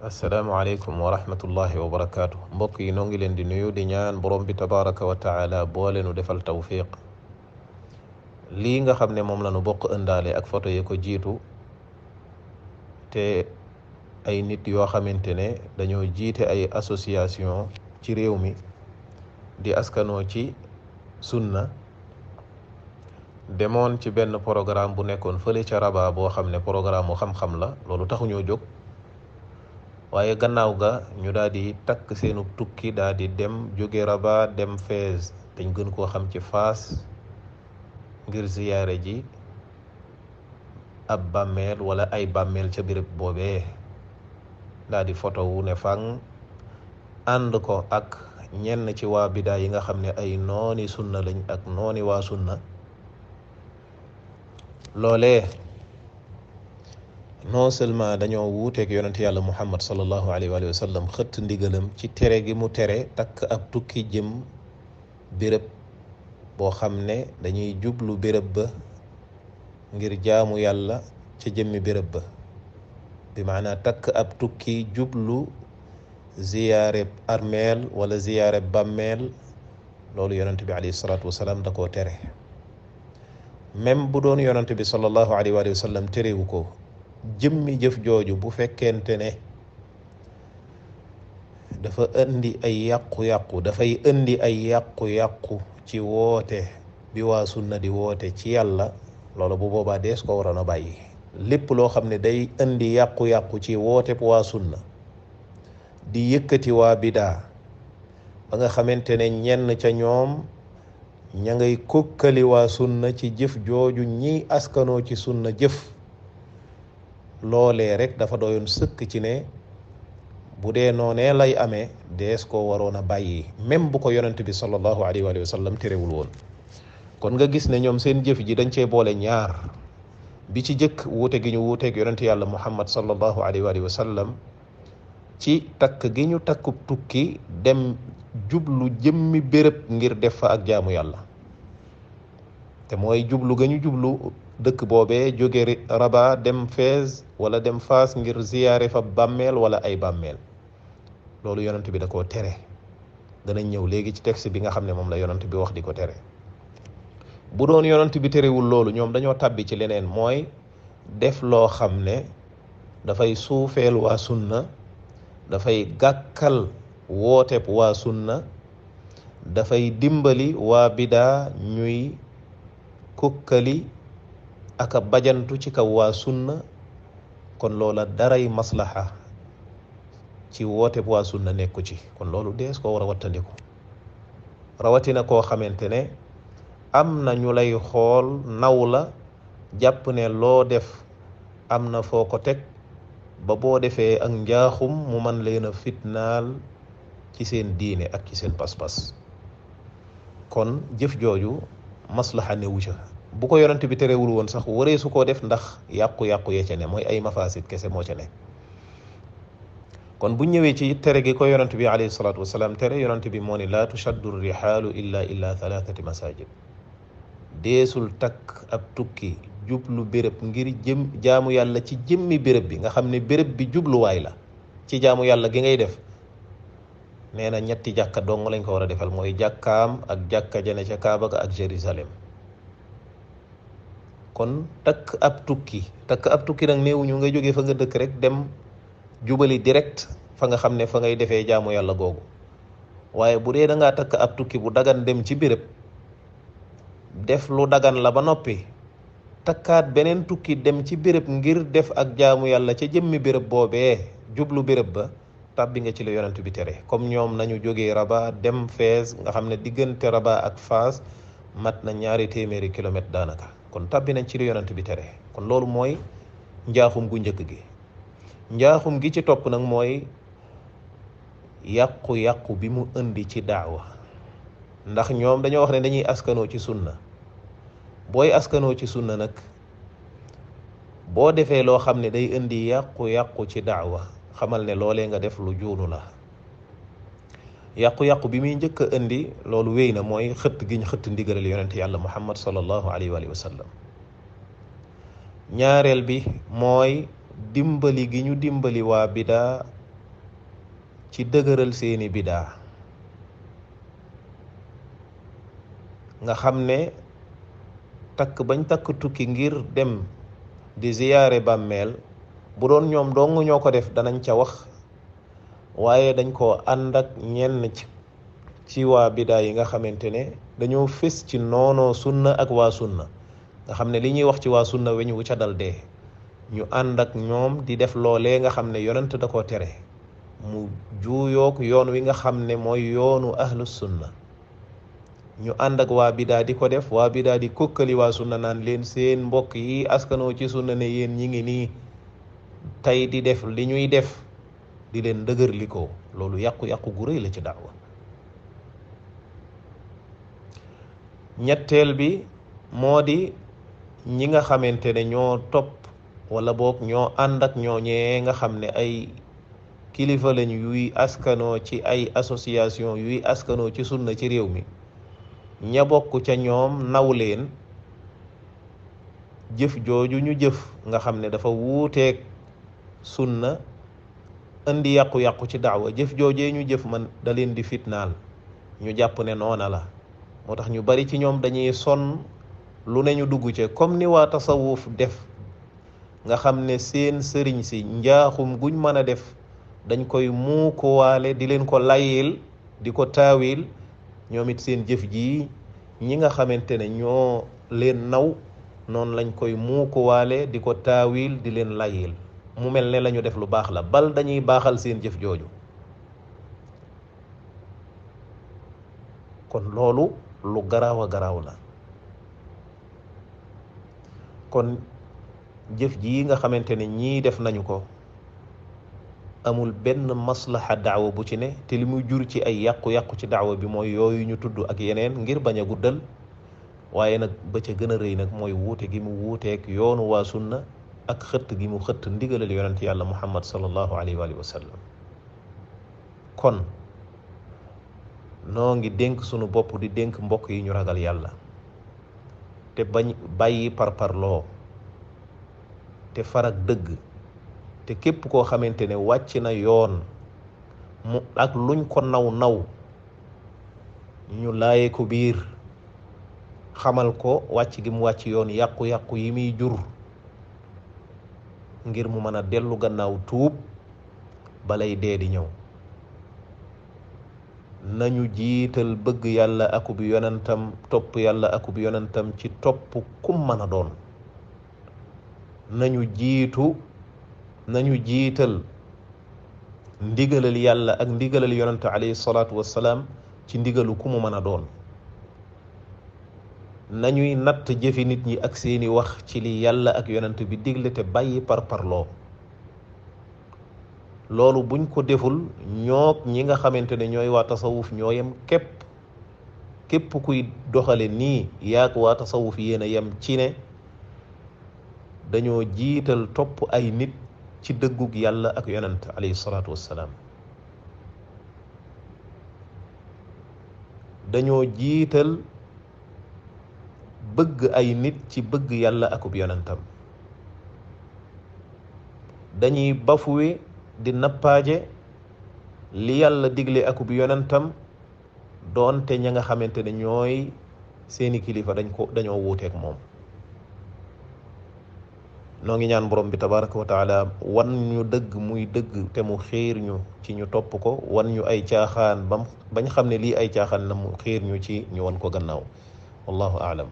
asalaamaaleykum wa rahmatullahi wa barakaatu. mbokk yi noo ngi leen di nuyu di ñaan borom bi tabaraka wa taala boole nu defal tawfiq. lii nga xam ne moom la nu bokk ëndaale ak photo yi ko jiitu te ay nit yoo xamante ne dañoo jiite ay association ci réew mi di askanoo ci sunna demoon ci benn programme bu nekkoon fële ca Rabat boo xam ne programme mu xam-xam la, loolu taxuñoo jóg. waaye gannaaw ga ñu daal di takk seenu tukki daal di dem jóge Rabat dem Fès, dañ gën koo xam ci Faas, ngir ziyaare ji ab bàmmeel wala ay bàmmeel ca béréb boobee. daal di photo wu ne fang ànd ko ak ñenn ci waa bidaa yi nga xam ne ay nooni sunna lañ ak nooni waa sunna. loolee non seulement dañoo wuuteeg yonent yàlla muhammad sallallahu alayhi wa sallam, xëtt ndigalam ci tere gi mu tere takk ab tukki jëm béréb boo xam ne dañuy jublu béréb ba ngir jaamu yàlla ca jëmmi béréb ba, bi maanaa takk ab tukki jublu ziyaare armeel wala ziyaare bàmmeel. loolu yonent bi alayhi salaatu wasalaam da koo tere. même bu doon yonent bi sallallahu alayhi wa sallam terewu ko, jëmmi jëf jooju bu fekkente ne dafa indi ay yàqu-yàqu, dafay indi ay yàqu-yàqu ci woote bi waa sunna di woote ci yàlla, loolu bu boobaa dees ko waroon a bàyyi. lépp loo xam ne day indi yàqu-yàqu ci woote waa sunna, di yëkkati waa bidaa ba nga xamante ne ñenn ca ñoom ña ngay kokkali waa sunna ci jëf jooju ñi askanoo ci sunna jëf, loolee rek dafa doyoon sëkk ci ne bu dee noonee lay amee dees koo waroon a bàyyi, même bu ko yonent bi sallallahu alayhi wa sallam terewul woon. kon nga gis ne ñoom seen jëf ji dañ cee boole ñaar. bi ci jëkk wuute gi ñu wuuteeg yonent yàlla muhammad sallallahu alayhi wa sallam ci takk gi ñu takkub tukki dem jublu jëmmi béréb ngir def fa ak jaamu yàlla, te mooy jublu ga ñu jublu dëkk boobee jóge Rabat dem Fès wala dem Faas ngir ziyaare fa bàmmeel wala ay bàmmeel. loolu yonent bi da koo tere. danañ ñëw léegi ci texte bi nga xam ne moom la yonent bi wax di ko tere. bu doon yonent bi terewul loolu, ñoom dañoo tàbbi ci leneen, mooy def loo xam ne dafay suufeel waa sunna, dafay gàkkal wooteeb waa sunna, dafay dimbali waa bidaa ñuy kokkali aka bajantu ci kaw waa sunna. kon loola daray maslaha ci wooteeb waa sunna nekku ci. kon loolu dees ko war a wattandiku, rawatina koo xamante ne am na ñu lay xool naw la, jàpp ne loo def am na foo ko teg, ba boo defee ak njaaxum mu man leen a fitnaal ci seen diine ak ci seen pas-pas. kon jëf jooju maslaha newu ca. bu ko yonent bi terewul woon sax waree su koo def, ndax yàqu-yàqu yee ca ne, mooy ay mafasid kese moo ca ne. kon bu ñëwee ci tere gi ko yonent bi alayhi salaatu wasalaam tere, yonent bi moo ni laa tushaddu rihaalu illa thalathati masajid. deesul takk ab tukki jublu béréb ngir jaamu yàlla ci jëmmi béréb bi, nga xam ne béréb bi jubluwaay la ci jaamu yàlla gi ngay def. nee na ñetti jàkka dong lañ ko war a defal, mooy jàkkaam ak jàkka jane ca Kaaba ga ak Jérusalem. kon takk ab tukki nag néewuñu nga jógee fa nga dëkk rek dem jubali direct fa nga xam ne fa ngay defee jaamu yàlla googu. waaye bu dee da ngaa takk ab tukki bu dagan dem ci béréb, def lu dagan la ba noppi, takkaat beneen tukki dem ci béréb ngir def ak jaamu yàlla ca jëmmi béréb boobee, jublu béréb ba, tàbbi nga ci la yonent bi tere. comme ñoom nañu jógee Rabat dem Fès, nga xam ne diggante Rabat ak Faas mat na 200 kilomètres daanaka. kon tàbbi nañ ci la yonent bi tere. kon loolu mooy njaaxum gu njëkk gi. njaaxum gi ci topp nag mooy yàqu-yàqu bi mu indi ci daawa. ndax ñoom dañoo wax ne dañuy askanoo ci sunna. booy askanoo ci sunna nag, boo defee loo xam ne day indi yàqu-yàqu ci daawa, xamal ne loolee nga def lu juunu la. yàqu-yàqu bi muy njëkk a indi, loolu wéy na, mooy xëtt gi ñu xëtt ndigalal yonent yàlla muhammad sallallahu alayhi wa sallam. ñaareel bi mooy dimbali gi ñu dimbali waa bidaa ci dëgëral seeni bidaa nga xam ne takk bañ takk tukki ngir dem di ziyaare bàmmeel bu doon ñoom dong ñoo ko def danañ ca wax waaye dañ koo ànd ak ñenn ci waa bidaa yi nga xamante ne dañoo fés ci noonoo sunna ak waa sunna nga xam ne li ñuy wax ci waa sunna weñ wu ca dal dee ñu ànd ak ñoom di def loolee nga xam ne yonent da koo tere mu juuyoog yoon wi nga xam ne mooy yoonu ahlus sunna ñu ànd ak waa bidaa di ko def waa bidaa di kokkali waa sunna naan leen seen mbokk yi askanoo ci sunna ne yéen ñi ngi nii tey di def li ñuy def di leen dëgër li ko loolu yàqu-yàqu gu rëy la ci daawa ñetteel bi moo di ñi nga xamante ne ñoo topp wala boog ñoo ànd ak ñooñee nga xam ne ay kilifa lañ yuy askanoo ci ay association yuy askanoo ci sunna ci réew mi ña bokk ca ñoom naw leen jëf jooju ñu jëf nga xam ne dafa wuuteeg sunna indi yàqu-yàqu ci daawa jëf joojee ñu jëf man da leen di fitnaal ñu jàpp ne noona la moo tax ñu bari ci ñoom dañuy sonn lu ne ñu dugg ca comme ni waa tasawuf def nga xam ne seen sëriñ si njaaxum guñ mën a def dañ koy muukuwaale di leen ko layil di ko taawil ñoom it seen jëf ji ñi nga xamante ne ñoo leen naw noonu lañ koy muukuwaale di ko taawil di leen layil mu mel ne lañu def lu baax la bal dañuy baaxal seen jëf jooju kon loolu lu garaaw a garaaw la kon jëf ji nga xamante ne ñii def nañu ko amul benn maslaha daawa bu ci ne te li muy jur ci ay yàqu-yàqu ci daawa bi mooy yooyu ñu tudd ak yeneen ngir bañ a guddal waaye nag ba ca gën a rëy nag mooy wuute gi mu wuuteeg yoonu waa sunna ak xëtt gi mu xëtt ndigalal yonent yàlla muhammad sallallahu alayhi wa sallam kon noo ngi dénk sunu bopp di dénk mbokk yi ñu ragal yàlla te bañ bàyyi parparloo te farak dëgg te képp koo xamante ne wàcc na yoon mu ak luñ ko naw ñu laaye ko biir xamal ko wàcc gi mu wàcc yoon yàqu-yàqu yi muy jur ngir mu mën a dellu gannaaw tuub balay dee di ñëw nañu jiital bëgg yàlla akub yonentam topp yàlla akub yonentam ci topp kum mën a doon nañu jiital ndigalal yàlla ak ndigalal yonent alayhi salaatu wassalaam ci ndigalu ku mu mën a doon nañuy natt jëfi nit ñi ak seeni wax ci li yàlla ak yonent bi digle te bàyyi parparloo loolu buñ ko deful ñoog ñi nga xamante ne ñooy waa tasawuf ñooyem képp kuy doxale nii yaag waa tasawuf yéen a yem ci ne dañoo jiital topp ay nit ci dëggug yàlla ak yonent alayhi salaatu wassalaam dañoo jiital bëgg ay nit ci bëgg yàlla akub yonentam dañuy bafuwe di nappaaje li yàlla digle akub yonentam doonte ña nga xamante ne ñooy seeni kilifa dañoo wuuteek moom noo ngi ñaan borom bi tabaraka wa taala wan ñu dëgg muy dëgg te mu xiir ñu ci ñu topp ko wan ñu ay caaxaan bañ xam ne lii ay caaxaan la mu xiir ñu ci ñu wan ko gannaaw wallahu aalam